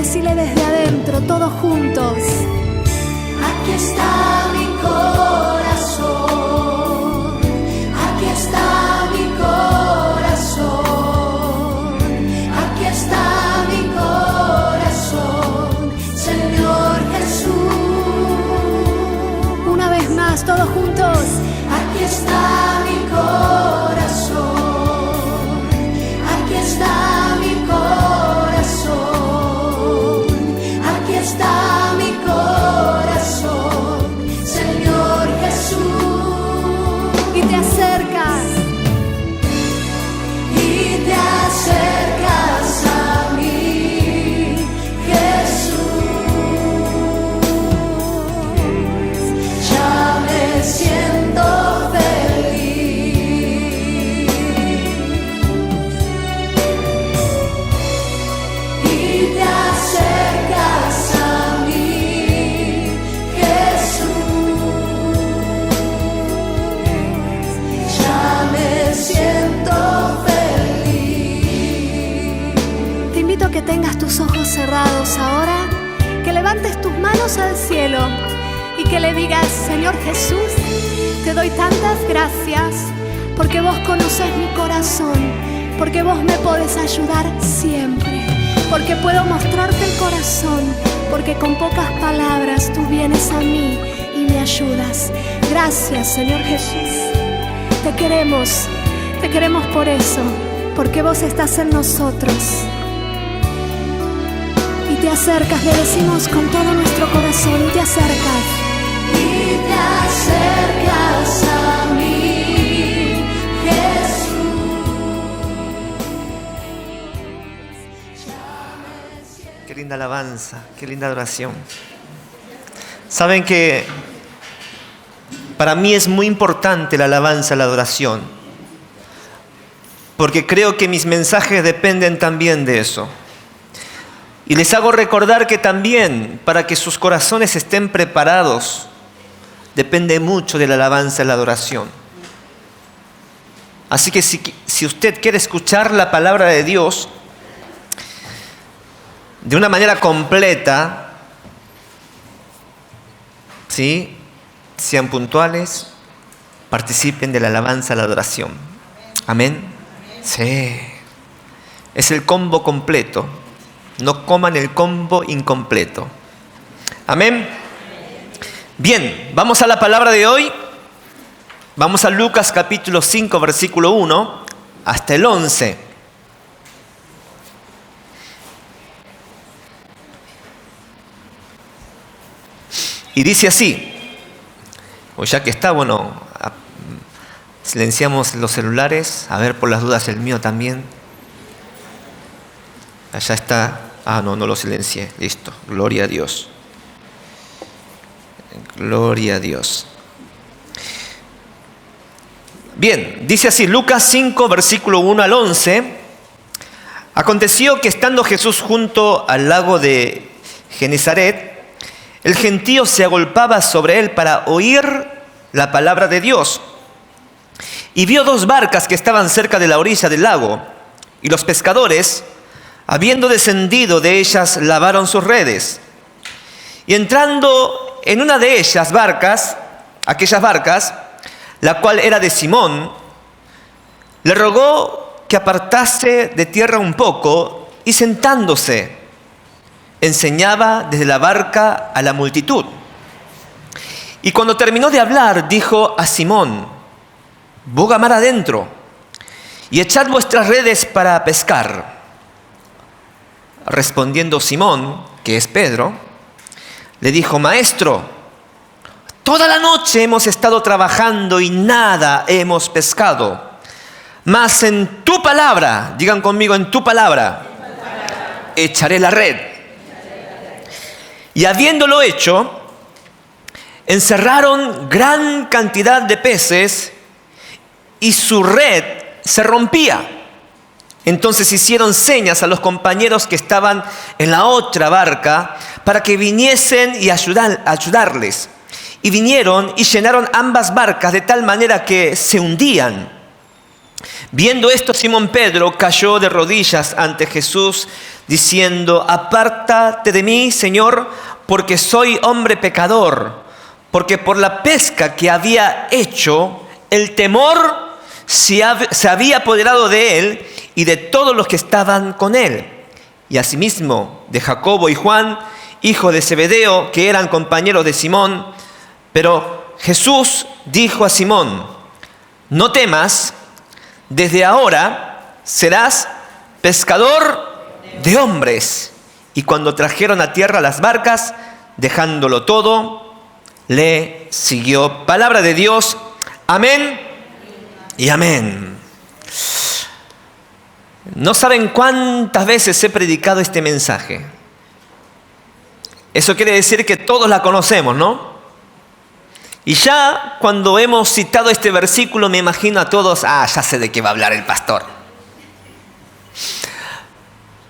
decile desde adentro, todos juntos. Aquí está mi corazón, aquí está mi corazón, aquí está mi corazón, Señor Jesús. Una vez más, todos juntos. Aquí está mi corazón, aquí está mi corazón, aquí está mi corazón, Señor Jesús. Y te acercas. Y te acercas a mí, Jesús. Ya me siento feliz. Y te acercas a mí, Jesús. Ya me siento feliz. Te invito a que tengas tus ojos cerrados ahora, que levantes tus manos al cielo y que le digas: Señor Jesús, te doy tantas gracias porque vos conoces mi corazón, porque vos me podés ayudar siempre, porque puedo mostrarte el corazón, porque con pocas palabras tú vienes a mí y me ayudas. Gracias, Señor Jesús. Te queremos por eso, porque vos estás en nosotros. Y te acercas, le decimos con todo nuestro corazón, y te acercas. Y te acercas a mí, Jesús. Qué linda alabanza, qué linda adoración. Saben que para mí es muy importante la alabanza, la adoración, porque creo que mis mensajes dependen también de eso. Y les hago recordar que también, para que sus corazones estén preparados, depende mucho de la alabanza y la adoración. Así que si usted quiere escuchar la palabra de Dios de una manera completa, ¿sí?, sean puntuales, participen de la alabanza y la adoración. Amén. Sí. Es el combo completo. No coman el combo incompleto. Amén. Bien, vamos a la palabra de hoy. Vamos a Lucas capítulo 5, versículo 1 hasta el 11. Y dice así. O ya que está, bueno, silenciamos los celulares. A ver, por las dudas, el mío también. Allá está. No lo silencié. Listo. Gloria a Dios. Gloria a Dios. Bien, dice así, Lucas 5, versículo 1 al 11. Aconteció que estando Jesús junto al lago de Genezaret, el gentío se agolpaba sobre él para oír la palabra de Dios. Y vio dos barcas que estaban cerca de la orilla del lago, y los pescadores, habiendo descendido de ellas, lavaron sus redes. Y entrando en una de ellas aquellas barcas, la cual era de Simón, le rogó que apartase de tierra un poco, y sentándose, enseñaba desde la barca a la multitud. Y cuando terminó de hablar, dijo a Simón: boga mar adentro, y echad vuestras redes para pescar. Respondiendo Simón, que es Pedro, le dijo: Maestro, toda la noche hemos estado trabajando y nada hemos pescado. Mas en tu palabra, digan conmigo, en tu palabra, echaré la red. Y habiéndolo hecho, encerraron gran cantidad de peces y su red se rompía. Entonces hicieron señas a los compañeros que estaban en la otra barca para que viniesen y ayudarles. Y vinieron y llenaron ambas barcas de tal manera que se hundían. Viendo esto, Simón Pedro cayó de rodillas ante Jesús, diciendo: apártate de mí, Señor, porque soy hombre pecador. Porque por la pesca que había hecho, el temor se había apoderado de él y de todos los que estaban con él. Y asimismo de Jacobo y Juan, hijo de Zebedeo, que eran compañeros de Simón. Pero Jesús dijo a Simón: no temas, desde ahora serás pescador de hombres. Y cuando trajeron a tierra las barcas, dejándolo todo, le siguió. Palabra de Dios. Amén y amén. No saben cuántas veces he predicado este mensaje. Eso quiere decir que todos la conocemos, ¿no? Y ya cuando hemos citado este versículo me imagino a todos: ya sé de qué va a hablar el pastor.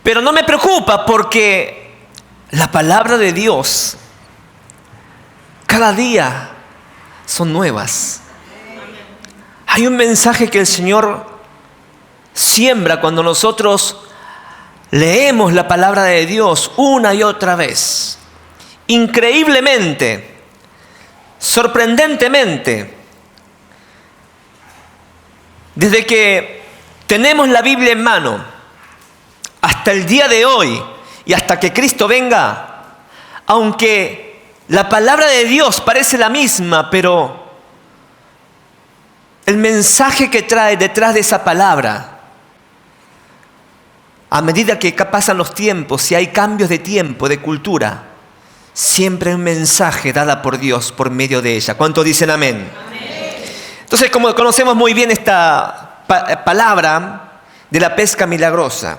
Pero no me preocupa, porque la palabra de Dios cada día son nuevas. Hay un mensaje que el Señor siembra cuando nosotros leemos la palabra de Dios una y otra vez. Increíblemente, sorprendentemente, desde que tenemos la Biblia en mano hasta el día de hoy y hasta que Cristo venga, aunque la palabra de Dios parece la misma, pero el mensaje que trae detrás de esa palabra, a medida que pasan los tiempos y hay cambios de tiempo, de cultura, siempre hay un mensaje dado por Dios por medio de ella. ¿Cuántos dicen amén? Amén. Entonces, como conocemos muy bien esta palabra de la pesca milagrosa,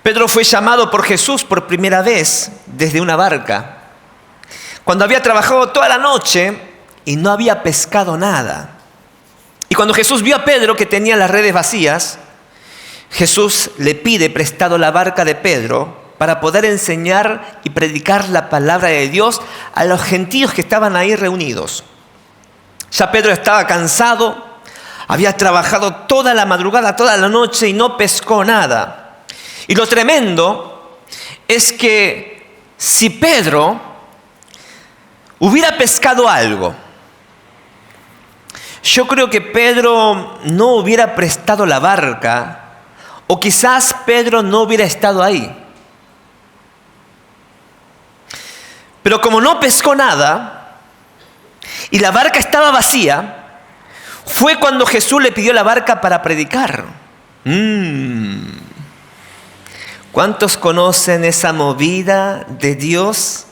Pedro fue llamado por Jesús por primera vez desde una barca, cuando había trabajado toda la noche y no había pescado nada. Y cuando Jesús vio a Pedro que tenía las redes vacías, Jesús le pide prestado la barca de Pedro para poder enseñar y predicar la palabra de Dios a los gentiles que estaban ahí reunidos. Ya Pedro estaba cansado, había trabajado toda la madrugada, toda la noche y no pescó nada. Y lo tremendo es que si Pedro hubiera pescado algo, yo creo que Pedro no hubiera prestado la barca, o quizás Pedro no hubiera estado ahí. Pero como no pescó nada y la barca estaba vacía, fue cuando Jesús le pidió la barca para predicar. ¿Cuántos conocen esa movida de Dios?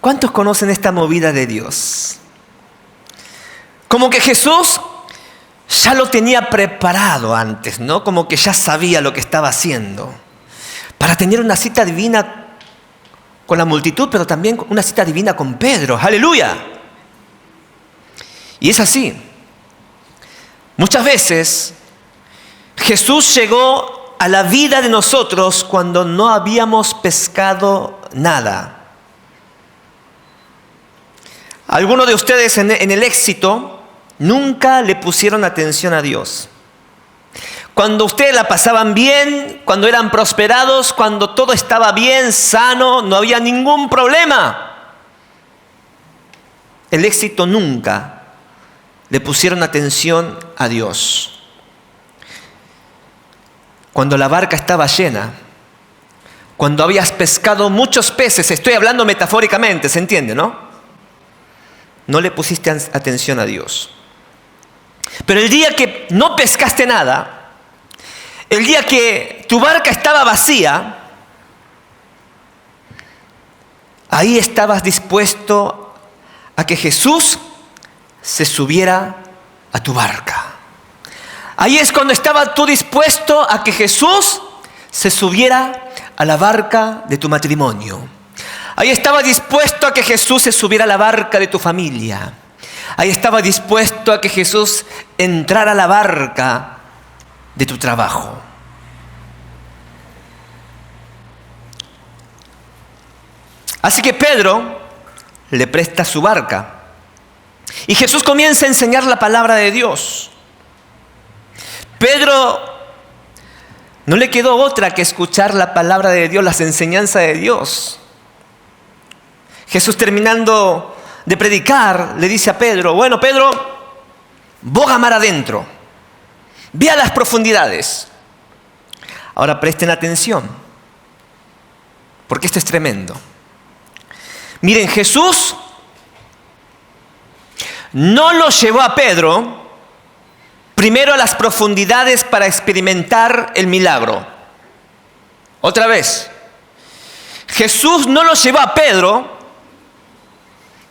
¿Cuántos conocen esta movida de Dios? Como que Jesús ya lo tenía preparado antes, ¿no? Como que ya sabía lo que estaba haciendo para tener una cita divina con la multitud, pero también una cita divina con Pedro. ¡Aleluya! Y es así. Muchas veces Jesús llegó a la vida de nosotros cuando no habíamos pescado nada. Algunos de ustedes en el éxito nunca le pusieron atención a Dios. Cuando ustedes la pasaban bien, cuando eran prosperados, cuando todo estaba bien, sano, no había ningún problema. El éxito nunca le pusieron atención a Dios. Cuando la barca estaba llena, cuando habías pescado muchos peces, estoy hablando metafóricamente, ¿se entiende, no? No le pusiste atención a Dios. Pero el día que no pescaste nada, el día que tu barca estaba vacía, ahí estabas dispuesto a que Jesús se subiera a tu barca. Ahí es cuando estabas tú dispuesto a que Jesús se subiera a la barca de tu matrimonio. Ahí estaba dispuesto a que Jesús se subiera a la barca de tu familia. Ahí estaba dispuesto a que Jesús entrara a la barca de tu trabajo. Así que Pedro le presta su barca y Jesús comienza a enseñar la palabra de Dios. Pedro no le quedó otra que escuchar la palabra de Dios, las enseñanzas de Dios. Jesús, terminando de predicar, le dice a Pedro: bueno, Pedro, boga mar adentro, ve a las profundidades. Ahora presten atención, porque esto es tremendo. Miren, Jesús no lo llevó a Pedro primero a las profundidades para experimentar el milagro. Otra vez, Jesús no lo llevó a Pedro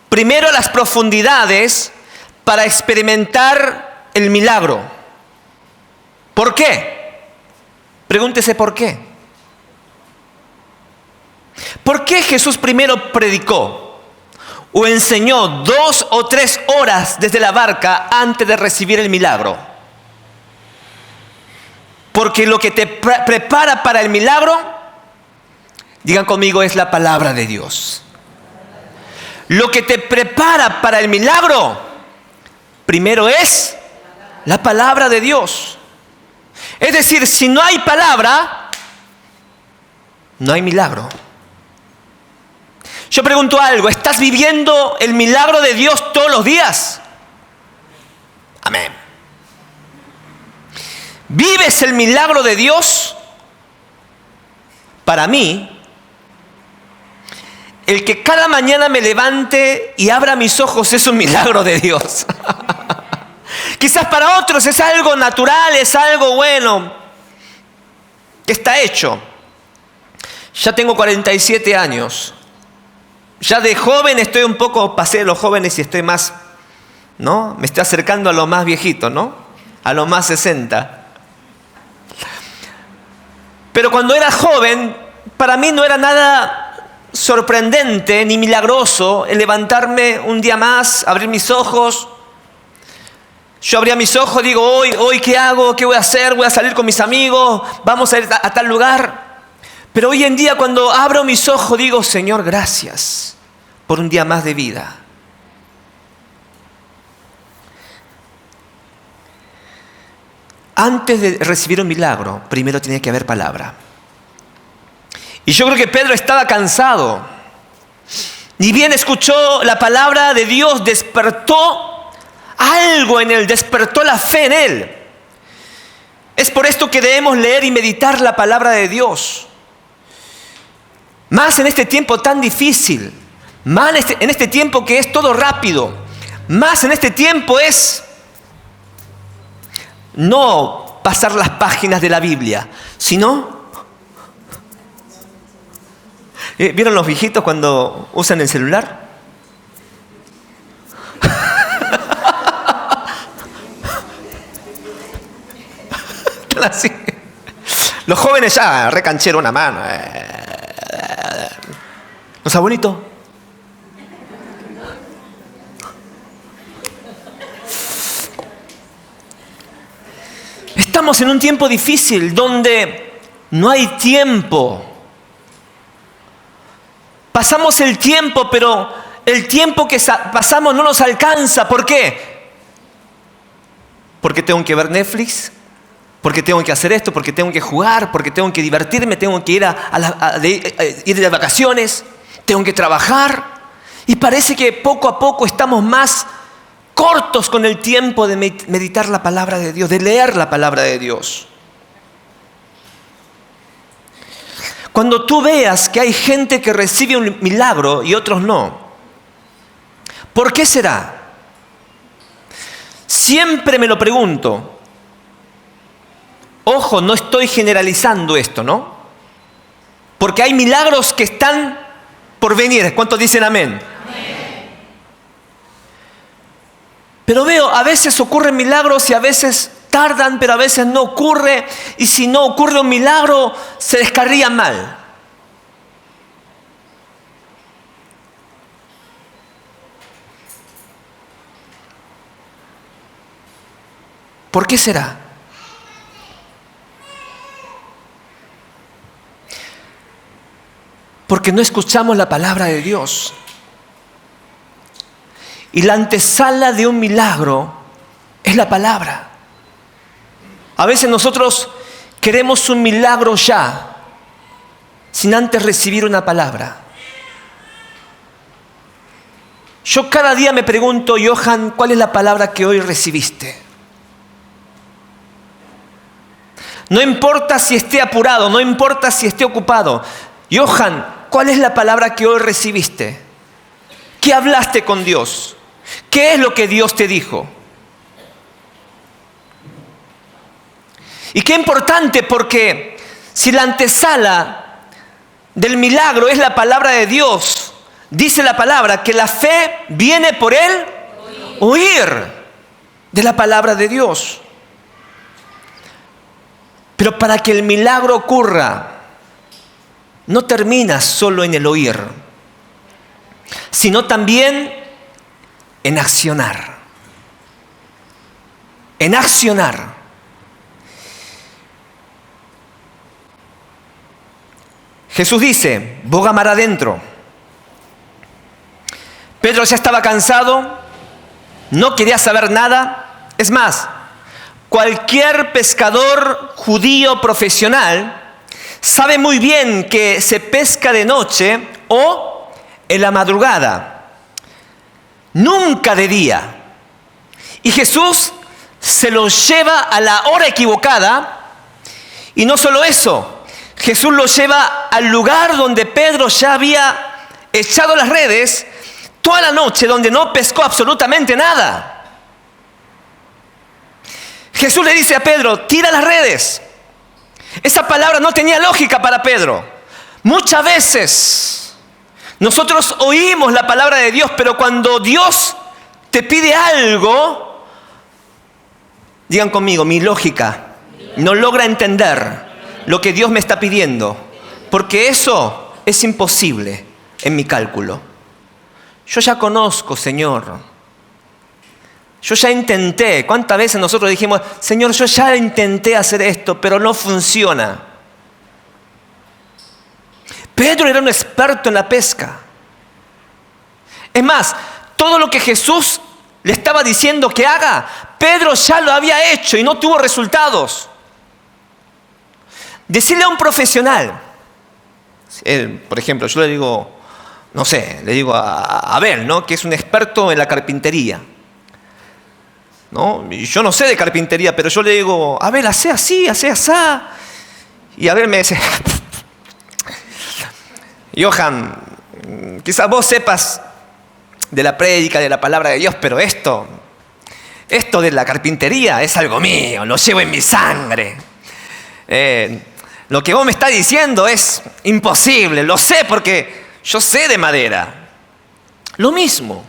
primero a las profundidades para experimentar el milagro. ¿Por qué? Pregúntese por qué. ¿Por qué Jesús primero predicó o enseñó 2 o 3 horas desde la barca antes de recibir el milagro? Porque lo que te prepara para el milagro, digan conmigo, es la palabra de Dios. Lo que te prepara para el milagro, primero es la palabra de Dios. Es decir, si no hay palabra, no hay milagro. Yo pregunto algo: ¿estás viviendo el milagro de Dios todos los días? Amén. ¿Vives el milagro de Dios? Para mí, el que cada mañana me levante y abra mis ojos es un milagro de Dios. Quizás para otros es algo natural, es algo bueno, que está hecho. Ya tengo 47 años. Ya de joven estoy un poco, pasé de los jóvenes y estoy más, ¿no? Me estoy acercando a lo más viejito, ¿no? A lo más 60. Pero cuando era joven, para mí no era nada sorprendente ni milagroso el levantarme un día más, abrir mis ojos. Yo abría mis ojos, digo, hoy ¿qué hago? ¿Qué voy a hacer? Voy a salir con mis amigos, vamos a ir a tal lugar. Pero hoy en día, cuando abro mis ojos, digo: Señor, gracias por un día más de vida. Antes de recibir un milagro, primero tiene que haber palabra. Y yo creo que Pedro estaba cansado. Ni bien escuchó la palabra de Dios, despertó algo en él, despertó la fe en él. Es por esto que debemos leer y meditar la palabra de Dios. Más en este tiempo tan difícil, más en este tiempo que es todo rápido, más en este tiempo es no pasar las páginas de la Biblia, sino... ¿Vieron los viejitos cuando usan el celular? Así. Los jóvenes ya, recanchero una mano. Los abuelitos. Estamos en un tiempo difícil donde no hay tiempo. Pasamos el tiempo, pero el tiempo que pasamos no nos alcanza. ¿Por qué? Porque tengo que ver Netflix, porque tengo que hacer esto, porque tengo que jugar, porque tengo que divertirme, tengo que ir ir de vacaciones, tengo que trabajar. Y parece que poco a poco estamos más cortos con el tiempo de meditar la palabra de Dios, de leer la palabra de Dios. Cuando tú veas que hay gente que recibe un milagro y otros no, ¿por qué será? Siempre me lo pregunto. Ojo, no estoy generalizando esto, ¿no? Porque hay milagros que están por venir. ¿Cuántos dicen amén? Amén. Pero veo, a veces ocurren milagros y a veces tardan, pero a veces no ocurre. Y si no ocurre un milagro, se descarría mal. ¿Por qué será? Porque no escuchamos la palabra de Dios. Y la antesala de un milagro es la palabra. A veces nosotros queremos un milagro ya, sin antes recibir una palabra. Yo cada día me pregunto, Johan, ¿cuál es la palabra que hoy recibiste? No importa si esté apurado, no importa si esté ocupado. Johan, ¿cuál es la palabra que hoy recibiste? ¿Qué hablaste con Dios? ¿Qué es lo que Dios te dijo? Y qué importante, porque si la antesala del milagro es la palabra de Dios, dice la palabra que la fe viene por el oír de la palabra de Dios. Pero para que el milagro ocurra, no termina solo en el oír, sino también en accionar. En accionar. Jesús dice, boga mar adentro. Pedro ya estaba cansado, no quería saber nada. Es más, cualquier pescador judío profesional sabe muy bien que se pesca de noche o en la madrugada, nunca de día. Y Jesús se lo lleva a la hora equivocada, y no solo eso, Jesús lo lleva al lugar donde Pedro ya había echado las redes toda la noche, donde no pescó absolutamente nada. Jesús le dice a Pedro, tira las redes. Esa palabra no tenía lógica para Pedro. Muchas veces nosotros oímos la palabra de Dios, pero cuando Dios te pide algo, digan conmigo, mi lógica no logra entender lo que Dios me está pidiendo, porque eso es imposible en mi cálculo. Yo ya conozco, Señor. Yo ya intenté. ¿Cuántas veces nosotros dijimos, Señor, yo ya intenté hacer esto, pero no funciona? Pedro era un experto en la pesca. Es más, todo lo que Jesús le estaba diciendo que haga, Pedro ya lo había hecho y no tuvo resultados. Decirle a un profesional, por ejemplo, yo le digo, no sé, le digo a Abel, ¿no?, que es un experto en la carpintería, ¿no? Y yo no sé de carpintería, pero yo le digo, Abel, hace así, hace asá. Y Abel me dice, Johan, quizás vos sepas de la prédica, de la palabra de Dios, pero esto de la carpintería es algo mío, lo llevo en mi sangre. Lo que vos me estás diciendo es imposible, lo sé porque yo sé de madera. Lo mismo.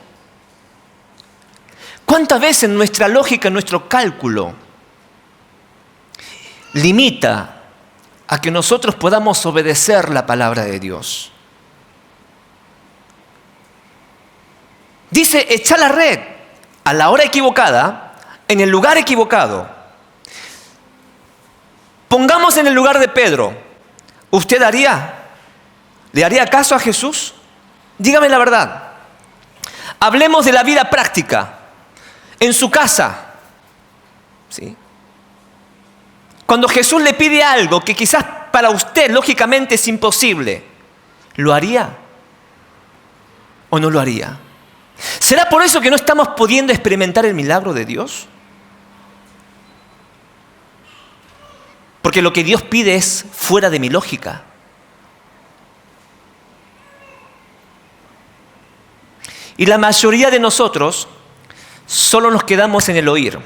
¿Cuántas veces nuestra lógica, nuestro cálculo limita a que nosotros podamos obedecer la palabra de Dios? Dice, echa la red a la hora equivocada, en el lugar equivocado. Pongamos en el lugar de Pedro. ¿Usted le haría caso a Jesús? Dígame la verdad. Hablemos de la vida práctica. En su casa. ¿Sí? Cuando Jesús le pide algo que quizás para usted lógicamente es imposible, ¿lo haría o no lo haría? ¿Será por eso que no estamos pudiendo experimentar el milagro de Dios? Porque lo que Dios pide es fuera de mi lógica. Y la mayoría de nosotros solo nos quedamos en el oír.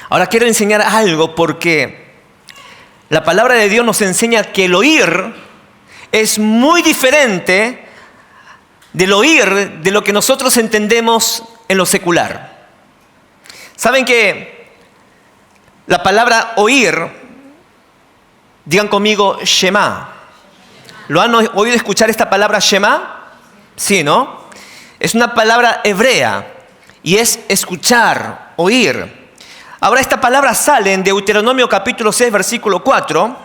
Ahora quiero enseñar algo, porque la palabra de Dios nos enseña que el oír es muy diferente del oír de lo que nosotros entendemos en lo secular. ¿Saben que la palabra oír, digan conmigo, Shema? ¿Lo han oído escuchar esta palabra Shema? Sí, ¿no? Es una palabra hebrea y es escuchar, oír. Ahora esta palabra sale en Deuteronomio capítulo 6, versículo 4,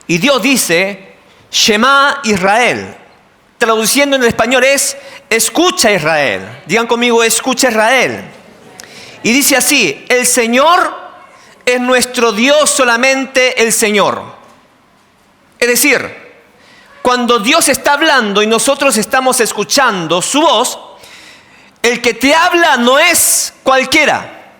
y Dios dice, Shema Israel. Traduciendo en el español es, escucha Israel. Digan conmigo, escucha Israel. Y dice así, el Señor es nuestro Dios solamente el Señor. Es decir, cuando Dios está hablando y nosotros estamos escuchando su voz, el que te habla no es cualquiera.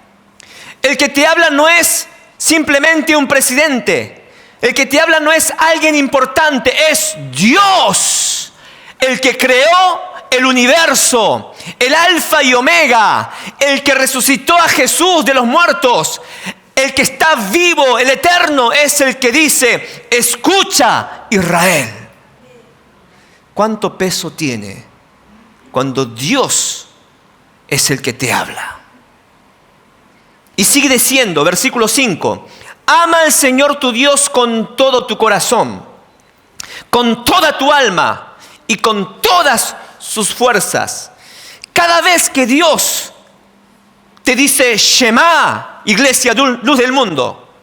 El que te habla no es simplemente un presidente. El que te habla no es alguien importante, es Dios, el que creó el universo, el alfa y omega, el que resucitó a Jesús de los muertos, el que está vivo, el eterno, es el que dice: escucha, Israel. ¿Cuánto peso tiene cuando Dios es el que te habla? Y sigue diciendo, versículo 5, ama al Señor tu Dios con todo tu corazón, con toda tu alma y con todas sus fuerzas. Cada vez que Dios te dice Shema, iglesia, luz del mundo,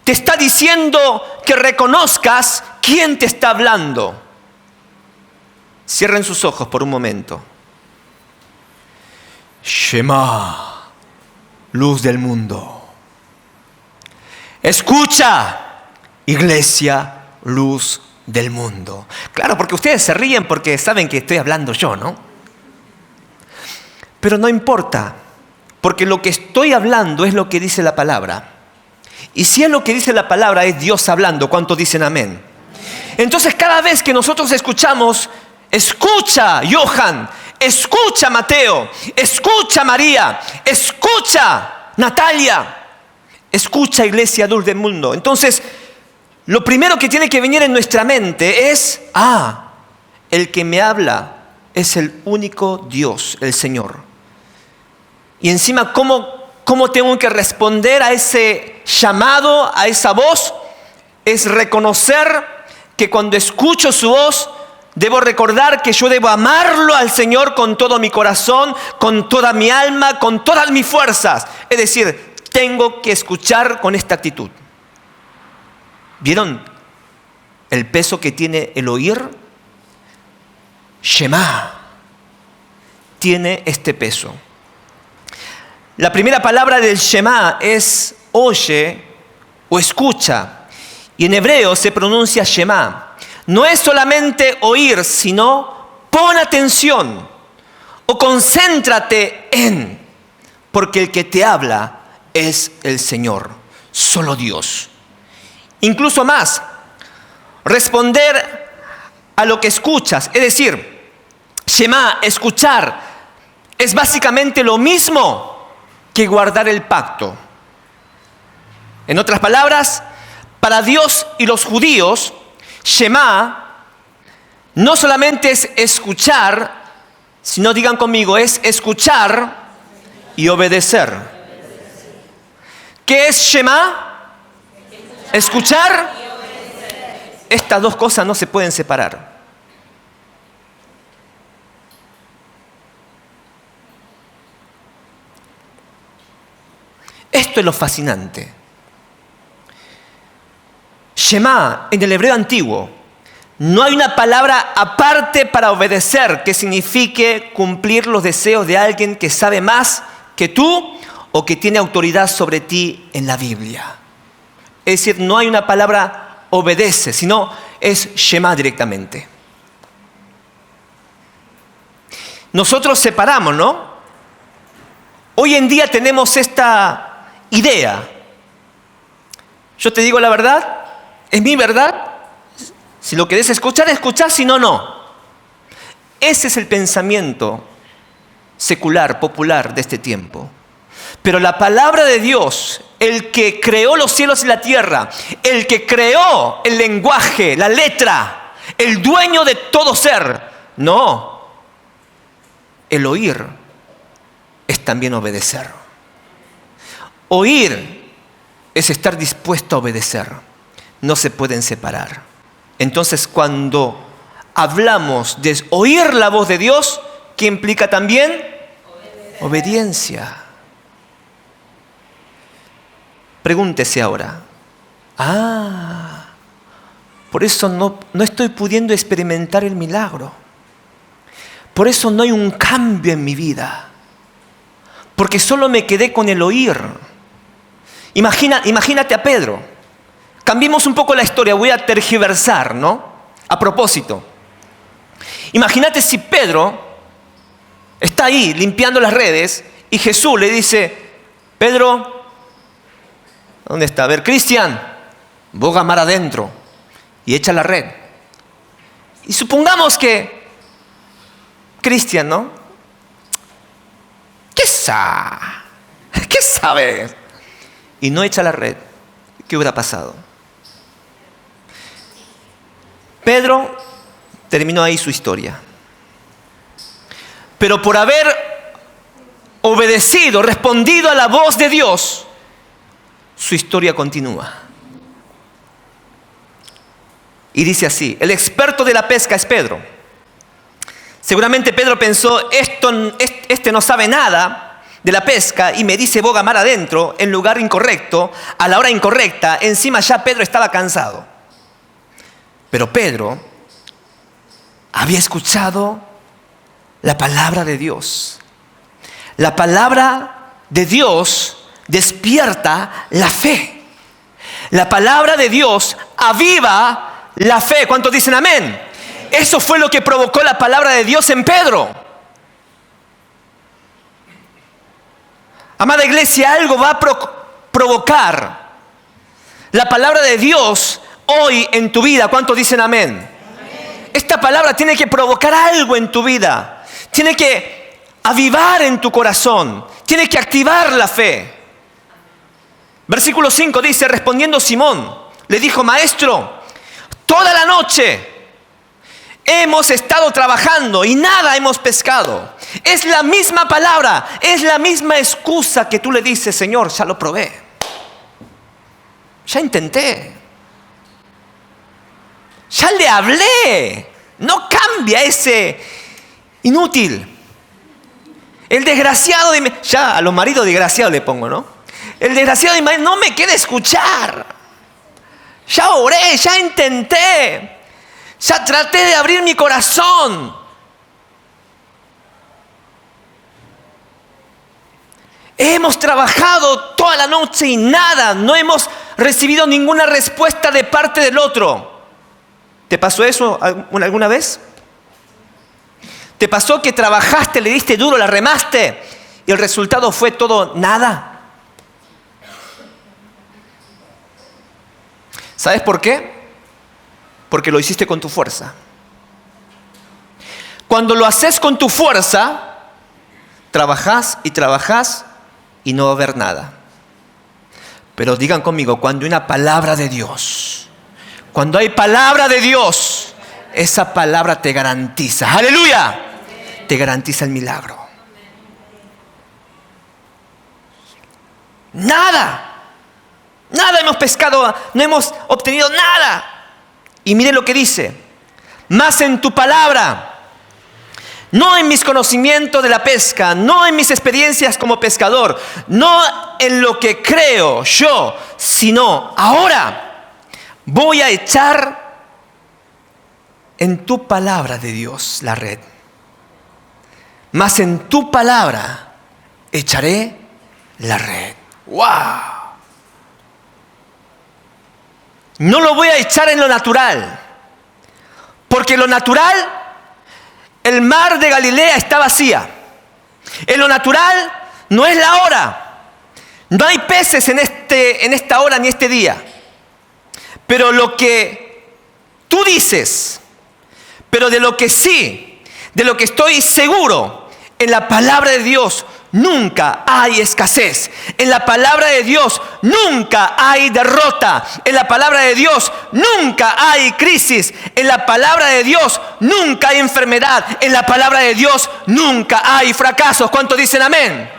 te está diciendo que reconozcas quién te está hablando. Cierren sus ojos por un momento. Shema, luz del mundo. Escucha, iglesia, luz del mundo. Claro, porque ustedes se ríen porque saben que estoy hablando yo, ¿no? Pero no importa, porque lo que estoy hablando es lo que dice la palabra. Y si es lo que dice la palabra, es Dios hablando. ¿Cuántos dicen amén? Entonces, cada vez que nosotros escuchamos, escucha, Johan, escucha, Mateo, escucha, María, escucha, Natalia, escucha, iglesia, luz del mundo. Entonces, lo primero que tiene que venir en nuestra mente es: el que me habla es el único Dios, el Señor. Y encima, ¿cómo tengo que responder a ese llamado, a esa voz? Es reconocer que cuando escucho su voz, debo recordar que yo debo amarlo al Señor con todo mi corazón, con toda mi alma, con todas mis fuerzas. Es decir, tengo que escuchar con esta actitud. ¿Vieron el peso que tiene el oír? Shema tiene este peso. La primera palabra del Shema es oye o escucha. Y en hebreo se pronuncia Shema. No es solamente oír, sino pon atención o concéntrate en, porque el que te habla es el Señor, solo Dios. Incluso más, responder a lo que escuchas, es decir, Shema, escuchar, es básicamente lo mismo que guardar el pacto. En otras palabras, para Dios y los judíos, Shema no solamente es escuchar, sino, digan conmigo, es escuchar y obedecer. ¿Qué es Shema? Escuchar. Estas dos cosas no se pueden separar. Esto es lo fascinante. Shema, en el hebreo antiguo, no hay una palabra aparte para obedecer que signifique cumplir los deseos de alguien que sabe más que tú o que tiene autoridad sobre ti en la Biblia. Es decir, no hay una palabra obedece, sino es Shema directamente. Nosotros separamos, ¿no? Hoy en día tenemos esta idea. Yo te digo la verdad, es mi verdad. Si lo querés escuchar, escuchá, si no, no. Ese es el pensamiento secular, popular de este tiempo. Pero la palabra de Dios, el que creó los cielos y la tierra, el que creó el lenguaje, la letra, el dueño de todo ser, no. El oír es también obedecer. Oír es estar dispuesto a obedecer. No se pueden separar. Entonces, cuando hablamos de oír la voz de Dios, ¿qué implica también? Obediencia. Pregúntese ahora. Por eso no estoy pudiendo experimentar el milagro. Por eso no hay un cambio en mi vida. Porque solo me quedé con el oír. Imagínate a Pedro. Cambiemos un poco la historia, voy a tergiversar, ¿no? A propósito. Imagínate si Pedro está ahí limpiando las redes y Jesús le dice, Pedro, ¿dónde está? A ver, Cristian, boga mar adentro y echa la red. Y supongamos que Cristian, ¿no? ¿Qué sabe? Y no echa la red. ¿Qué hubiera pasado? Pedro terminó ahí su historia. Pero por haber obedecido, respondido a la voz de Dios, su historia continúa. Y dice así, el experto de la pesca es Pedro. Seguramente Pedro pensó, este no sabe nada de la pesca y me dice boga mar adentro en lugar incorrecto, a la hora incorrecta. Encima ya Pedro estaba cansado. Pero Pedro había escuchado la palabra de Dios. La palabra de Dios despierta la fe. La palabra de Dios aviva la fe. ¿Cuántos dicen amén? Eso fue lo que provocó la palabra de Dios en Pedro. Amada iglesia, algo va a provocar la palabra de Dios hoy en tu vida. ¿Cuántos dicen amén? Amén. Esta palabra tiene que provocar algo en tu vida. Tiene que avivar en tu corazón. Tiene que activar la fe. Versículo 5 dice, respondiendo Simón, le dijo, maestro, toda la noche hemos estado trabajando y nada hemos pescado. Es la misma palabra, es la misma excusa que tú le dices, Señor, ya lo probé. Ya intenté. Ya le hablé. No cambia ese inútil. El desgraciado de ya a los maridos desgraciados le pongo, ¿no? El desgraciado de mi marido no me quiere escuchar. Ya oré, ya intenté. Ya traté de abrir mi corazón. Hemos trabajado toda la noche y nada, no hemos recibido ninguna respuesta de parte del otro. ¿Te pasó eso alguna vez? ¿Te pasó que trabajaste, le diste duro, la remaste y el resultado fue todo nada? ¿Sabes por qué? Porque lo hiciste con tu fuerza. Cuando lo haces con tu fuerza, trabajás y no va a haber nada. Pero digan conmigo, cuando hay una palabra de Dios, cuando hay palabra de Dios, esa palabra te garantiza, aleluya, te garantiza el milagro. Nada hemos pescado, no hemos obtenido nada. Y mire lo que dice, más en tu palabra, no en mis conocimientos de la pesca, no en mis experiencias como pescador, no en lo que creo yo, sino ahora voy a echar en tu palabra de Dios la red. Más en tu palabra echaré la red. ¡Wow! No lo voy a echar en lo natural, porque en lo natural el mar de Galilea está vacía. En lo natural no es la hora. No hay peces en esta hora ni este día. Pero lo que tú dices, pero de lo que sí, de lo que estoy seguro, en la palabra de Dios nunca hay escasez. En la palabra de Dios nunca hay derrota. En la palabra de Dios nunca hay crisis. En la palabra de Dios nunca hay enfermedad. En la palabra de Dios nunca hay fracasos. ¿Cuántos dicen amén? Amén.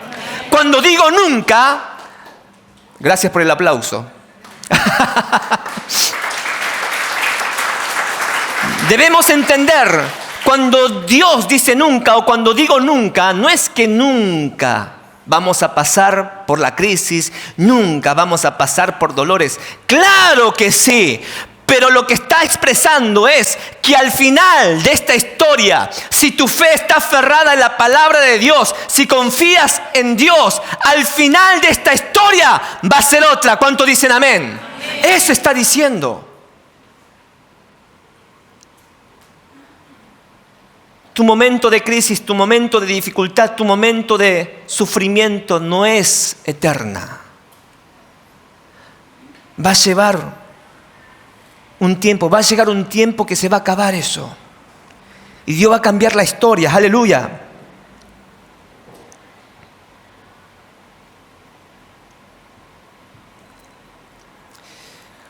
Cuando digo nunca, gracias por el aplauso. Debemos entender, cuando Dios dice nunca o cuando digo nunca, no es que nunca vamos a pasar por la crisis, nunca vamos a pasar por dolores. Claro que sí, Pero lo que está expresando es que al final de esta historia, si tu fe está aferrada en la palabra de Dios, si confías en Dios, al final de esta historia va a ser otra. ¿Cuántos dicen amén? Eso está diciendo. Tu momento de crisis, tu momento de dificultad, tu momento de sufrimiento no es eterna. Va a llevar un tiempo, va a llegar un tiempo que se va a acabar eso. Y Dios va a cambiar la historia, aleluya.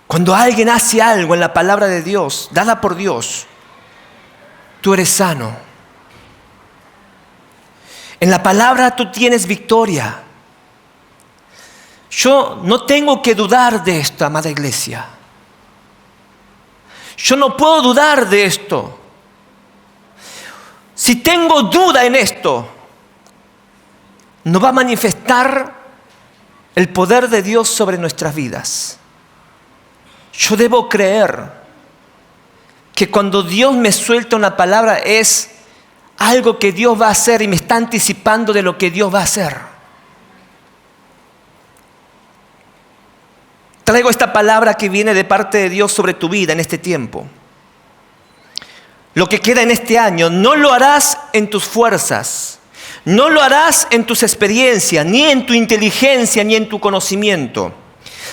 Cuando alguien hace algo en la palabra de Dios, dada por Dios, tú eres sano. En la palabra tú tienes victoria. Yo no tengo que dudar de esto, amada iglesia. Yo no puedo dudar de esto. Si tengo duda en esto, no va a manifestar el poder de Dios sobre nuestras vidas. Yo debo creer que cuando Dios me suelta una palabra es algo que Dios va a hacer y me está anticipando de lo que Dios va a hacer. Traigo esta palabra que viene de parte de Dios sobre tu vida en este tiempo. Lo que queda en este año, no lo harás en tus fuerzas, no lo harás en tus experiencias, ni en tu inteligencia, ni en tu conocimiento,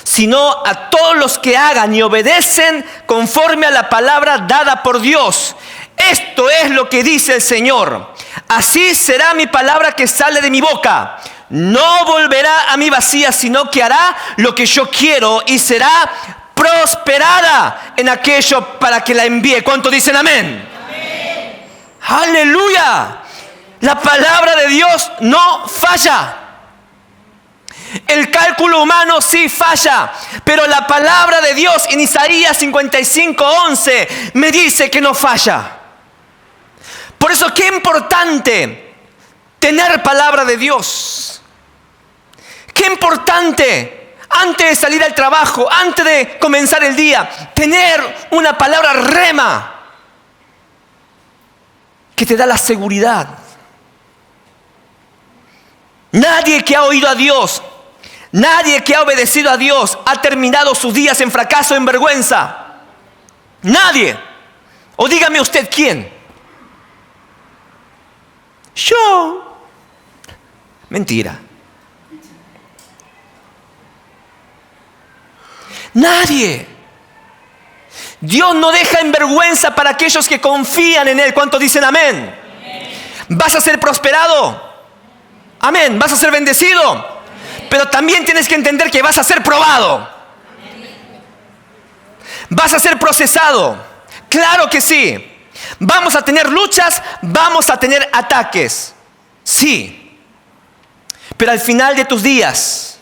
sino a todos los que hagan y obedecen conforme a la palabra dada por Dios. Esto es lo que dice el Señor. Así será mi palabra que sale de mi boca. No volverá a mí vacía, sino que hará lo que yo quiero y será prosperada en aquello para que la envíe. ¿Cuántos dicen amén? Amén. ¡Aleluya! La palabra de Dios no falla. El cálculo humano sí falla, pero la palabra de Dios en Isaías 55:11 me dice que no falla. Por eso qué importante tener palabra de Dios. Qué importante antes de salir al trabajo, antes de comenzar el día, tener una palabra rema que te da la seguridad. Nadie que ha oído a Dios, nadie que ha obedecido a Dios ha terminado sus días en fracaso, en vergüenza. Nadie. O dígame usted quién. Yo. Mentira. Nadie. Dios no deja en vergüenza para aquellos que confían en Él. ¿Cuántos dicen amén? Amén. ¿Vas a ser prosperado? Amén. ¿Vas a ser bendecido? Amén. Pero también tienes que entender que vas a ser probado. Amén. Vas a ser procesado. Claro que sí. Vamos a tener luchas, vamos a tener ataques. Sí. Pero al final de tus días,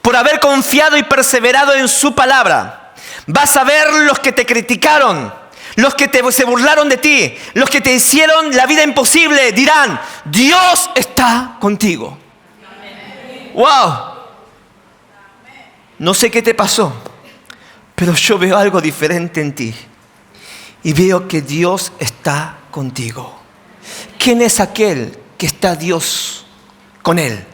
por haber confiado y perseverado en su palabra, vas a ver los que te criticaron, los que se burlaron de ti, los que te hicieron la vida imposible, dirán, Dios está contigo. Amén. ¡Wow! No sé qué te pasó, pero yo veo algo diferente en ti. Y veo que Dios está contigo. ¿Quién es aquel que está Dios con él?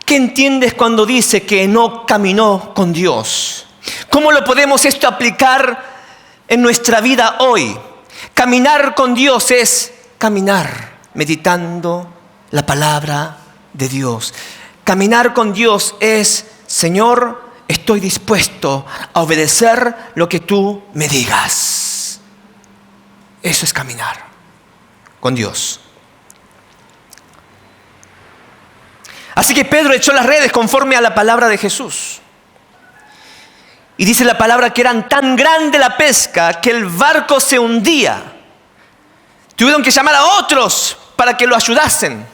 ¿Qué entiendes cuando dice que no caminó con Dios? ¿Cómo lo podemos esto aplicar en nuestra vida hoy? Caminar con Dios es caminar meditando la palabra de Dios. Caminar con Dios es, Señor, estoy dispuesto a obedecer lo que tú me digas. Eso es caminar con Dios. Así que Pedro echó las redes conforme a la palabra de Jesús. Y dice la palabra que eran tan grande la pesca que el barco se hundía. Tuvieron que llamar a otros para que lo ayudasen.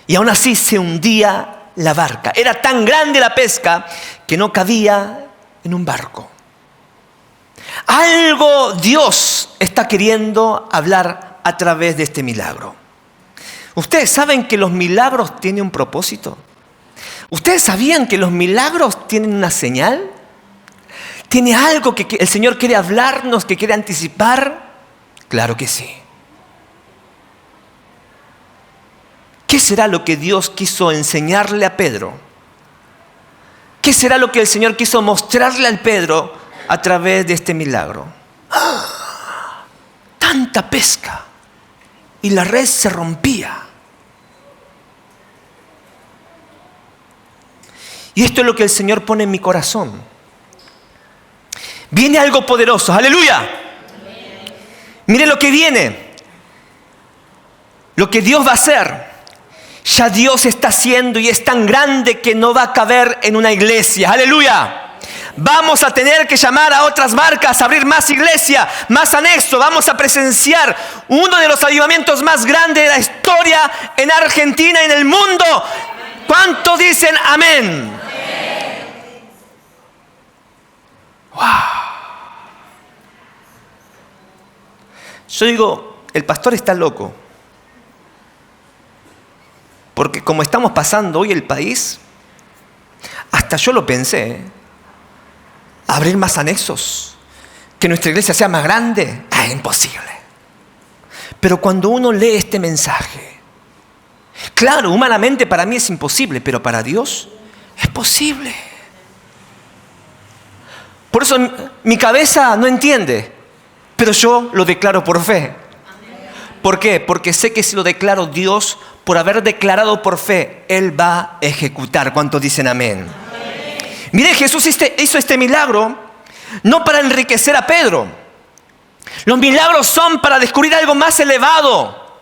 Y aún así se hundía la barca. Era tan grande la pesca que no cabía en un barco. Algo Dios está queriendo hablar a través de este milagro. ¿Ustedes saben que los milagros tienen un propósito? ¿Ustedes sabían que los milagros tienen una señal? ¿Tiene algo que el Señor quiere hablarnos, que quiere anticipar? Claro que sí. ¿Qué será lo que Dios quiso enseñarle a Pedro? ¿Qué será lo que el Señor quiso mostrarle al Pedro a través de este milagro? ¡Ah! Tanta pesca y la red se rompía. Y esto es lo que el Señor pone en mi corazón. Viene algo poderoso, aleluya. Mire lo que viene, lo que Dios va a hacer. Ya Dios está haciendo y es tan grande que no va a caber en una iglesia, aleluya. Vamos a tener que llamar a otras barcas, abrir más iglesia, más anexo. Vamos a presenciar uno de los avivamientos más grandes de la historia en Argentina y en el mundo. ¿Cuántos dicen amén? Wow. Yo digo, el pastor está loco. Porque como estamos pasando hoy el país, hasta yo lo pensé, abrir más anexos, que nuestra iglesia sea más grande, imposible. Pero cuando uno lee este mensaje, claro, humanamente para mí es imposible, pero para Dios es posible. Por eso mi cabeza no entiende, pero yo lo declaro por fe. ¿Por qué? Porque sé que si lo declaro, Dios, por haber declarado por fe, Él va a ejecutar. ¿Cuántos dicen amén? Mire, Jesús hizo este milagro no para enriquecer a Pedro. Los milagros son para descubrir algo más elevado.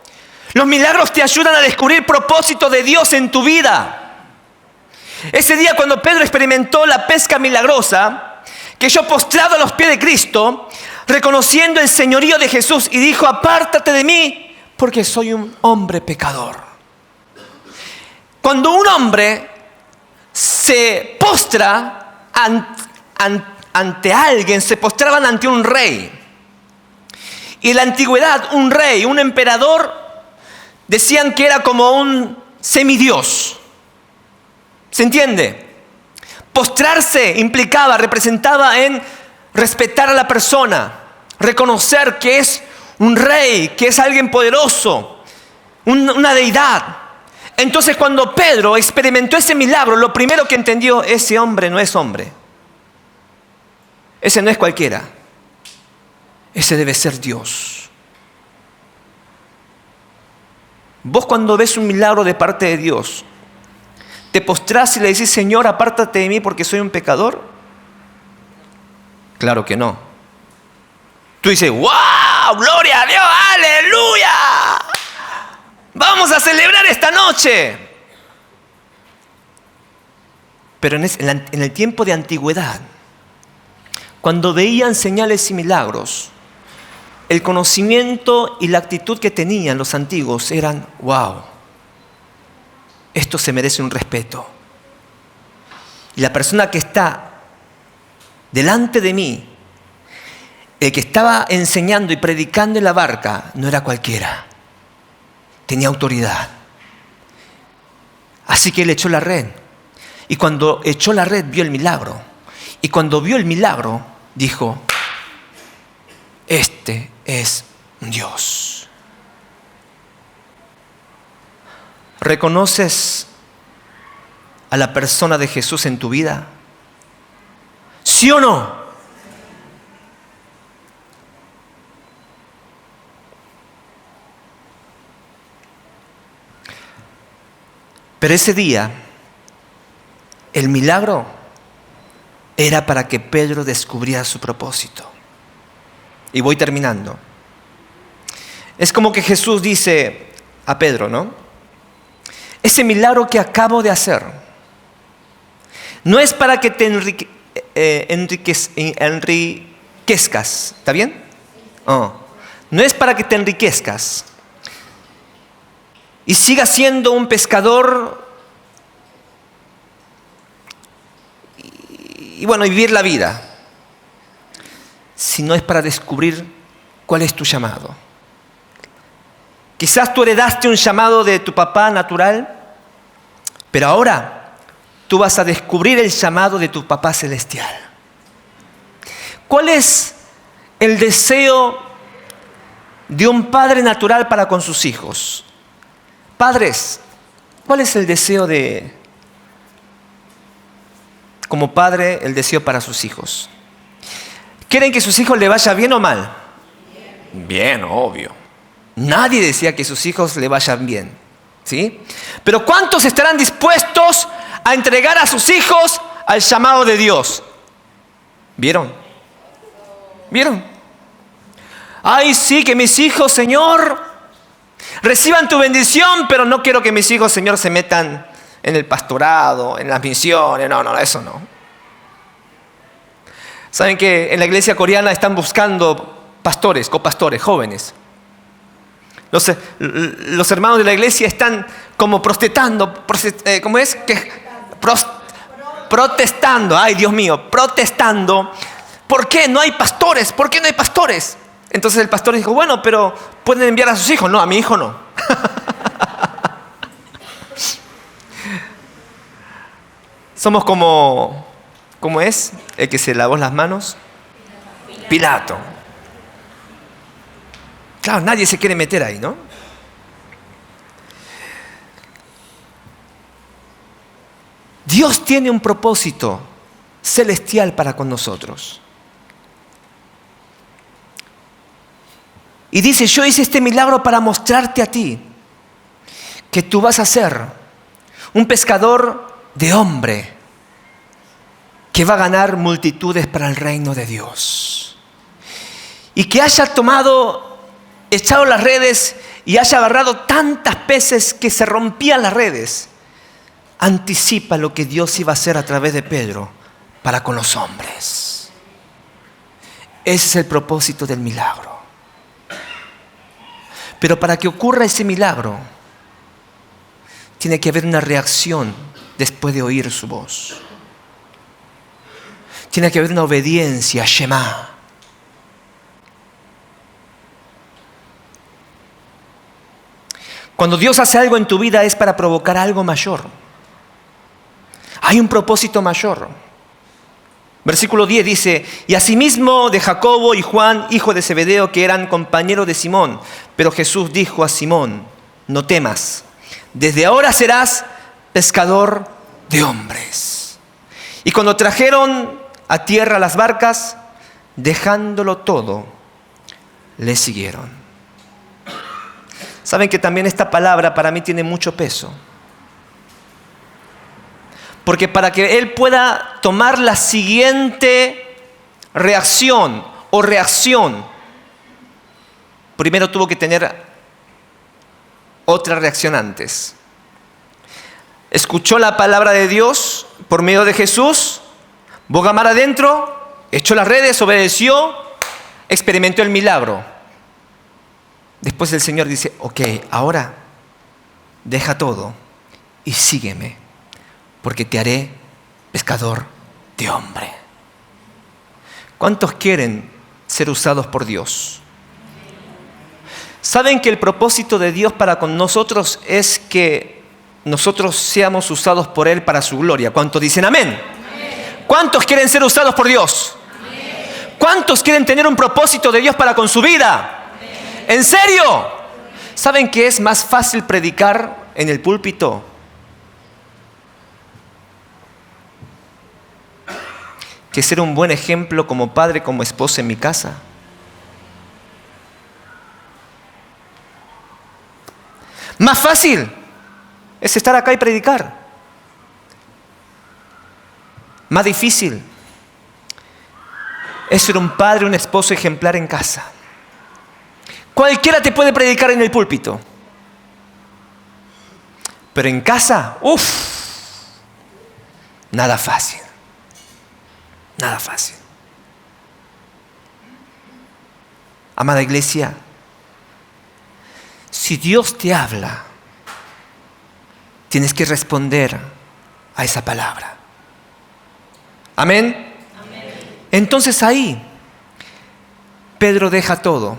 Los milagros te ayudan a descubrir el propósito de Dios en tu vida. Ese día cuando Pedro experimentó la pesca milagrosa, que yo postrado a los pies de Cristo, reconociendo el señorío de Jesús, y dijo: apártate de mí, porque soy un hombre pecador. Cuando un hombre se postra ante alguien, se postraban ante un rey. Y en la antigüedad, un rey, un emperador, decían que era como un semidios. ¿Se entiende? Postrarse implicaba, representaba en respetar a la persona, reconocer que es un rey, que es alguien poderoso, una deidad. Entonces cuando Pedro experimentó ese milagro, lo primero que entendió: ese hombre no es hombre. Ese no es cualquiera. Ese debe ser Dios. Vos cuando ves un milagro de parte de Dios, ¿te postrás y le decís: Señor, apártate de mí porque soy un pecador? Claro que no. Tú dices: ¡wow! ¡Gloria a Dios! ¡Aleluya! ¡Vamos a celebrar esta noche! Pero en el tiempo de antigüedad, cuando veían señales y milagros, el conocimiento y la actitud que tenían los antiguos eran: ¡wow! Esto se merece un respeto. Y la persona que está delante de mí, el que estaba enseñando y predicando en la barca, no era cualquiera. Tenía autoridad. Así que él echó la red. Y cuando echó la red, vio el milagro. Y cuando vio el milagro, dijo: este es Dios. ¿Reconoces a la persona de Jesús en tu vida? ¿Sí o no? Pero ese día, el milagro era para que Pedro descubriera su propósito. Y voy terminando. Es como que Jesús dice a Pedro, ¿no? Ese milagro que acabo de hacer no es para que te enriquezcas. ¿Está bien? Oh. No es para que te enriquezcas y sigas siendo un pescador y vivir la vida, sino es para descubrir cuál es tu llamado. Quizás tú heredaste un llamado de tu papá natural, pero ahora tú vas a descubrir el llamado de tu papá celestial. ¿cuál es el deseo de un padre natural para con sus hijos? Padres, ¿cuál es el deseo como padre, el deseo para sus hijos? ¿Quieren que sus hijos le vaya bien o mal? Bien, obvio. Nadie decía que sus hijos le vayan bien, ¿sí? Pero ¿cuántos estarán dispuestos a entregar a sus hijos al llamado de Dios? ¿Vieron? ¿Vieron? Ay, sí, que mis hijos, Señor, reciban tu bendición, pero no quiero que mis hijos, Señor, se metan en el pastorado, en las misiones. No, eso no. Saben que en la iglesia coreana están buscando pastores, copastores, jóvenes. Los hermanos de la iglesia están como protestando. ¿Cómo es? Protestando. Ay, Dios mío, protestando. ¿Por qué no hay pastores? ¿Por qué no hay pastores? Entonces el pastor dijo, bueno, pero pueden enviar a sus hijos. No, a mi hijo no. Somos como, ¿cómo es? El que se lavó las manos. Pilato. Claro, nadie se quiere meter ahí, ¿no? Dios tiene un propósito celestial para con nosotros. Y dice, yo hice este milagro para mostrarte a ti que tú vas a ser un pescador de hombre que va a ganar multitudes para el reino de Dios. Y que haya echado las redes y haya agarrado tantas peces que se rompían las redes, anticipa lo que Dios iba a hacer a través de Pedro para con los hombres. Ese es el propósito del milagro. Pero para que ocurra ese milagro, tiene que haber una reacción después de oír su voz. Tiene que haber una obediencia, Shema. Cuando Dios hace algo en tu vida es para provocar algo mayor. Hay un propósito mayor. Versículo 10 dice, y asimismo de Jacobo y Juan, hijo de Zebedeo, que eran compañeros de Simón. Pero Jesús dijo a Simón, no temas, desde ahora serás pescador de hombres. Y cuando trajeron a tierra las barcas, dejándolo todo, le siguieron. Saben que también esta palabra para mí tiene mucho peso. Porque para que él pueda tomar la siguiente reacción, primero tuvo que tener otra reacción antes. Escuchó la palabra de Dios por medio de Jesús, boga mar adentro, echó las redes, obedeció, experimentó el milagro. Después el Señor dice, ok, ahora deja todo y sígueme, porque te haré pescador de hombre. ¿Cuántos quieren ser usados por Dios? ¿Saben que el propósito de Dios para con nosotros es que nosotros seamos usados por Él para su gloria? ¿Cuántos dicen amén? Amén. ¿Cuántos quieren ser usados por Dios? Amén. ¿Cuántos quieren tener un propósito de Dios para con su vida? Amén. ¿En serio? ¿Saben que es más fácil predicar en el púlpito que ser un buen ejemplo como padre, como esposa en mi casa? Más fácil es estar acá y predicar. Más difícil es ser un padre, un esposo ejemplar en casa. Cualquiera te puede predicar en el púlpito, pero en casa, nada fácil. Nada fácil. Amada iglesia, si Dios te habla, tienes que responder a esa palabra. ¿Amén? Amén. Entonces ahí, Pedro deja todo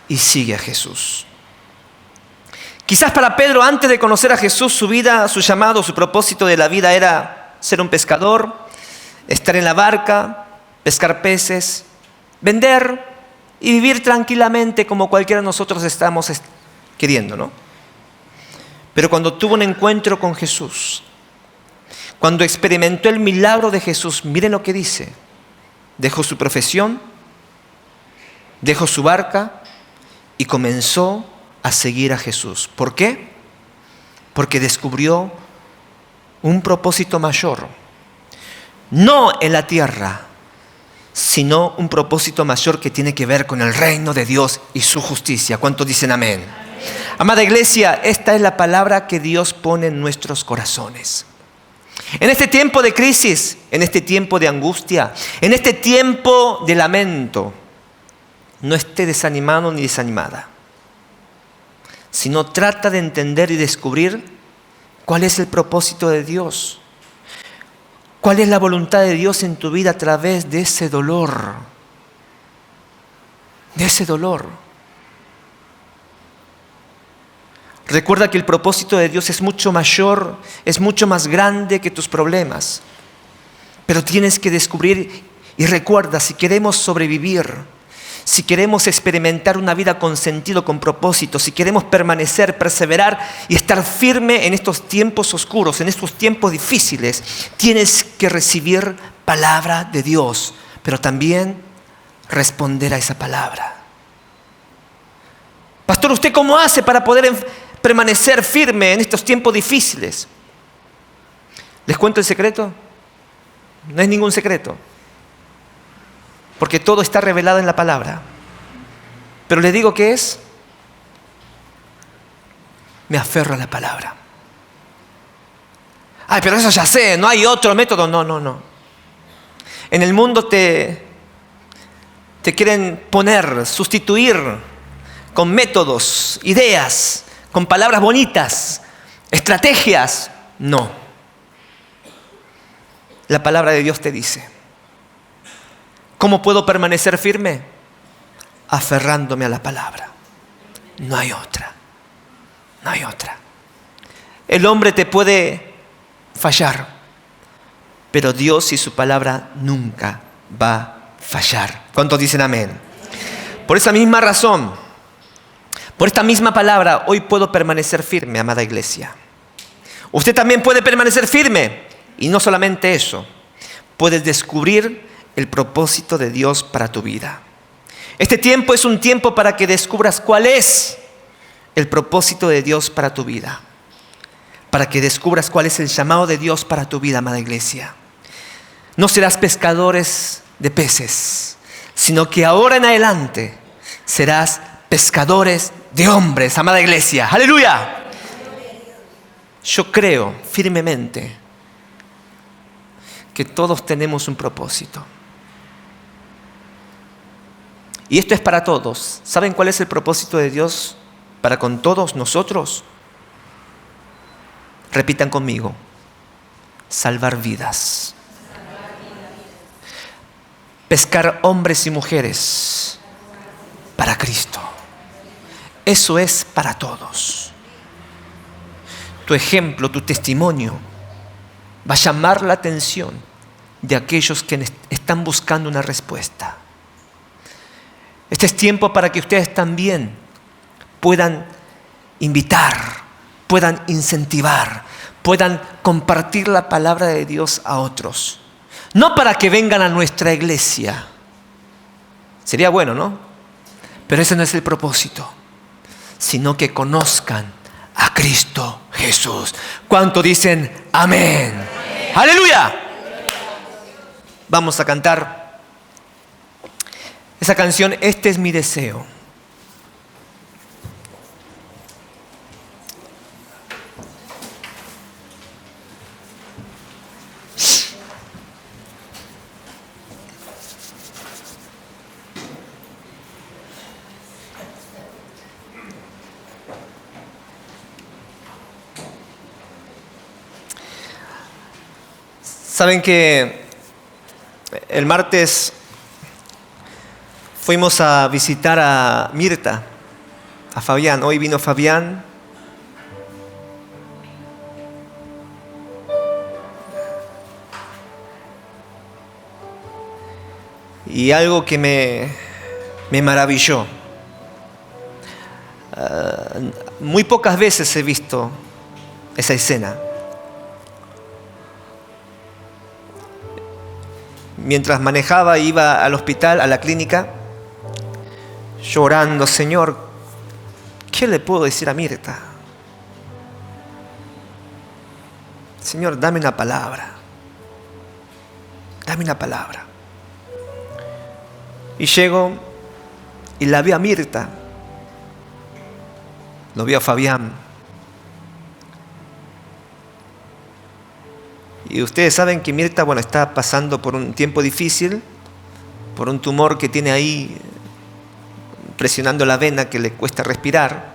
y sigue a Jesús. Quizás para Pedro, antes de conocer a Jesús, su vida, su llamado, su propósito de la vida era ser un pescador, estar en la barca, pescar peces, vender y vivir tranquilamente como cualquiera de nosotros estamos queriendo, ¿no? Pero cuando tuvo un encuentro con Jesús, cuando experimentó el milagro de Jesús, miren lo que dice. Dejó su profesión, dejó su barca y comenzó a seguir a Jesús. ¿Por qué? Porque descubrió un propósito mayor. No en la tierra, sino un propósito mayor que tiene que ver con el reino de Dios y su justicia. ¿Cuántos dicen amén? Amada iglesia, esta es la palabra que Dios pone en nuestros corazones. En este tiempo de crisis, en este tiempo de angustia, en este tiempo de lamento, no esté desanimado ni desanimada, sino trata de entender y descubrir cuál es el propósito de Dios, cuál es la voluntad de Dios en tu vida a través de ese dolor, Recuerda que el propósito de Dios es mucho mayor, es mucho más grande que tus problemas. Pero tienes que descubrir y recuerda, si queremos sobrevivir, si queremos experimentar una vida con sentido, con propósito, si queremos permanecer, perseverar y estar firme en estos tiempos oscuros, en estos tiempos difíciles, tienes que recibir palabra de Dios, pero también responder a esa palabra. Pastor, ¿usted cómo hace para poder permanecer firme en estos tiempos difíciles? ¿Les cuento el secreto? No es ningún secreto, porque todo está revelado en la palabra. Pero les digo ¿qué es? Me aferro a la palabra. Ay, pero eso ya sé, no hay otro método. No. En el mundo te quieren sustituir con métodos, ideas, con palabras bonitas, estrategias. No. La palabra de Dios te dice: ¿cómo puedo permanecer firme? Aferrándome a la palabra. No hay otra. El hombre te puede fallar, pero Dios y su palabra nunca va a fallar. ¿Cuántos dicen amén? Por esa misma razón, por esta misma palabra, hoy puedo permanecer firme, amada iglesia. Usted también puede permanecer firme. Y no solamente eso, puedes descubrir el propósito de Dios para tu vida. Este tiempo es un tiempo para que descubras cuál es el propósito de Dios para tu vida. Para que descubras cuál es el llamado de Dios para tu vida, amada iglesia. No serás pescadores de peces, sino que ahora en adelante serás pescadores de hombres, amada iglesia. ¡Aleluya! Yo creo firmemente que todos tenemos un propósito. Y esto es para todos. ¿Saben cuál es el propósito de Dios para con todos nosotros? Repitan conmigo: salvar vidas. Pescar hombres y mujeres para Cristo. Eso es para todos. Tu ejemplo, tu testimonio va a llamar la atención de aquellos que están buscando una respuesta. Este es tiempo para que ustedes también puedan invitar, puedan incentivar, puedan compartir la palabra de Dios a otros. No para que vengan a nuestra iglesia. Sería bueno, ¿no? Pero ese no es el propósito, sino que conozcan a Cristo Jesús. ¿Cuánto dicen amén? Amén. ¡Aleluya! Vamos a cantar esa canción, Este es mi deseo. Saben que el martes fuimos a visitar a Mirta, a Fabián. Hoy vino Fabián. Y algo que me maravilló. Muy pocas veces he visto esa escena. Mientras manejaba, iba al hospital, a la clínica, llorando: Señor, ¿qué le puedo decir a Mirta? Señor, dame una palabra. Dame una palabra. Y llego y la veo a Mirta. Lo veo a Fabián. Y ustedes saben que Mirta, bueno, está pasando por un tiempo difícil, por un tumor que tiene ahí presionando la vena, que le cuesta respirar.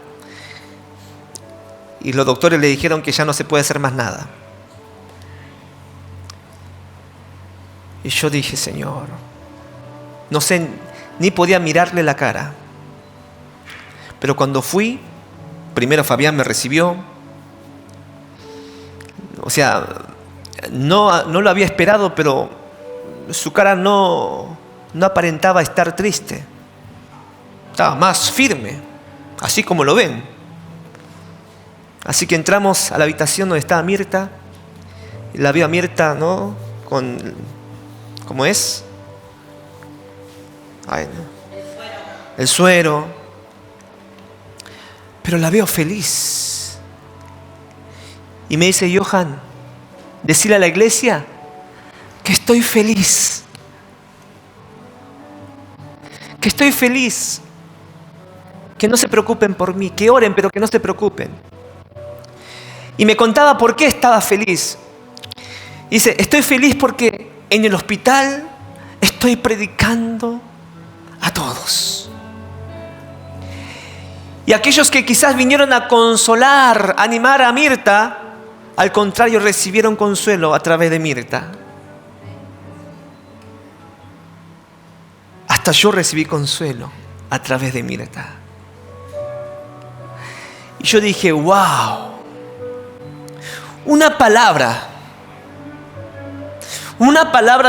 Y los doctores le dijeron que ya no se puede hacer más nada. Y yo dije: Señor, no sé, ni podía mirarle la cara. Pero cuando fui, primero Fabián me recibió. O sea, no lo había esperado, pero su cara no aparentaba estar triste. Estaba más firme, así como lo ven. Así que entramos a la habitación donde estaba Mirta. Y la veo a Mirta, ¿no? ¿Cómo es? Ay, ¿no? El suero. Pero la veo feliz. Y me dice: Johan, decirle a la iglesia que estoy feliz. Que estoy feliz. Que no se preocupen por mí. Que oren, pero que no se preocupen. Y me contaba por qué estaba feliz. Dice: estoy feliz porque en el hospital estoy predicando a todos. Y aquellos que quizás vinieron a consolar, animar a Mirta, al contrario, recibieron consuelo a través de Mirta. Hasta yo recibí consuelo a través de Mirta. Y yo dije: wow, una palabra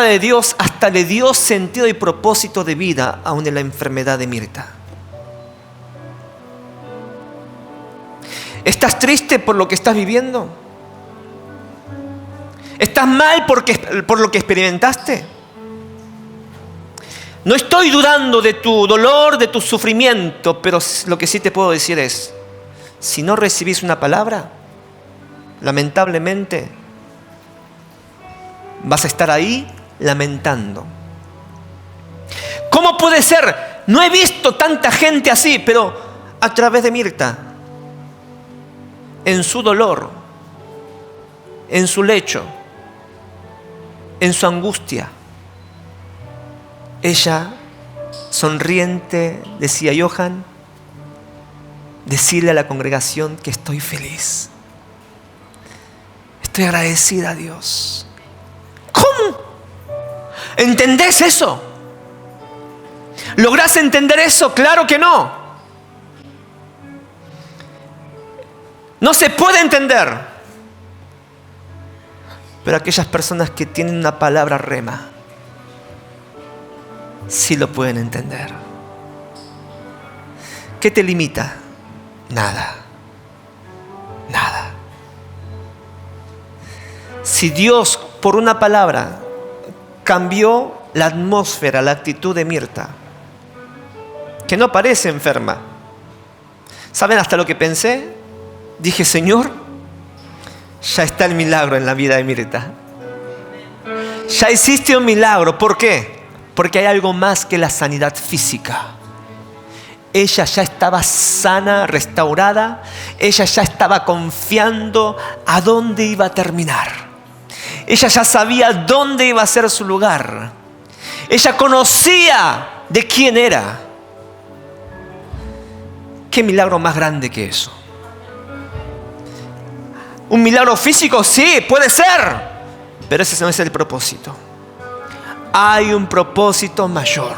de Dios hasta le dio sentido y propósito de vida aún en la enfermedad de Mirta. ¿Estás triste por lo que estás viviendo? ¿Estás mal por lo que experimentaste? No estoy dudando de tu dolor, de tu sufrimiento, pero lo que sí te puedo decir es: si no recibís una palabra, lamentablemente vas a estar ahí lamentando. ¿Cómo puede ser? No he visto tanta gente así, pero a través de Mirta, en su dolor, en su lecho, en su angustia, ella, sonriente, decía: Johan, decirle a la congregación que estoy feliz. Estoy agradecida a Dios. ¿Cómo? ¿Entendés eso? ¿Lográs entender eso? Claro que no. No se puede entender. Pero aquellas personas que tienen una palabra rema, sí lo pueden entender. ¿Qué te limita? Nada. Nada. Si Dios, por una palabra, cambió la atmósfera, la actitud de Mirta, que no parece enferma. ¿Saben hasta lo que pensé? Dije: Señor, ya está el milagro en la vida de Mirta. Ya hiciste un milagro. ¿Por qué? Porque hay algo más que la sanidad física. Ella ya estaba sana, restaurada. Ella ya estaba confiando a dónde iba a terminar. Ella ya sabía dónde iba a ser su lugar. Ella conocía de quién era. ¿Qué milagro más grande que eso? ¿Un milagro físico? Sí, puede ser. Pero ese no es el propósito. Hay un propósito mayor.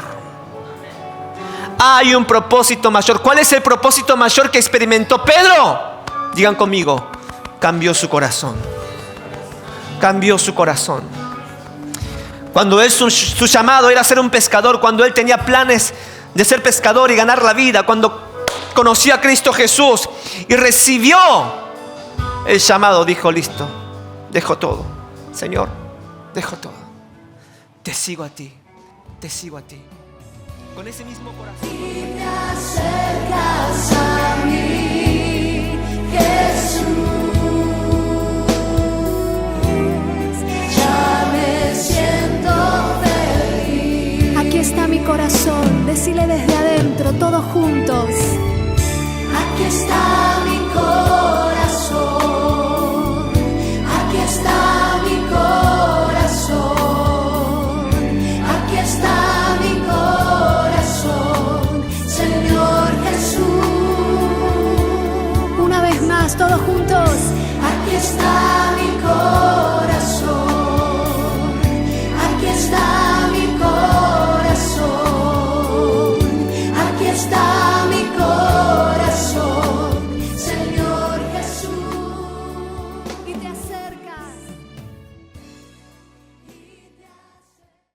Hay un propósito mayor. ¿Cuál es el propósito mayor que experimentó Pedro? Digan conmigo: cambió su corazón. Cambió su corazón. Cuando él su llamado era ser un pescador, cuando él tenía planes de ser pescador y ganar la vida, cuando conoció a Cristo Jesús y recibió el llamado, dijo: listo, dejo todo, Señor, dejo todo, te sigo a ti, te sigo a ti. Con ese mismo corazón. Y te acercas a mí, Jesús. Ya me siento feliz. Aquí está mi corazón, decile desde adentro, todos juntos. Aquí está mi corazón. Aquí está mi corazón. Aquí está mi corazón, Señor Jesús. Una vez más, todos juntos. Aquí está mi corazón. Aquí está mi corazón. Aquí está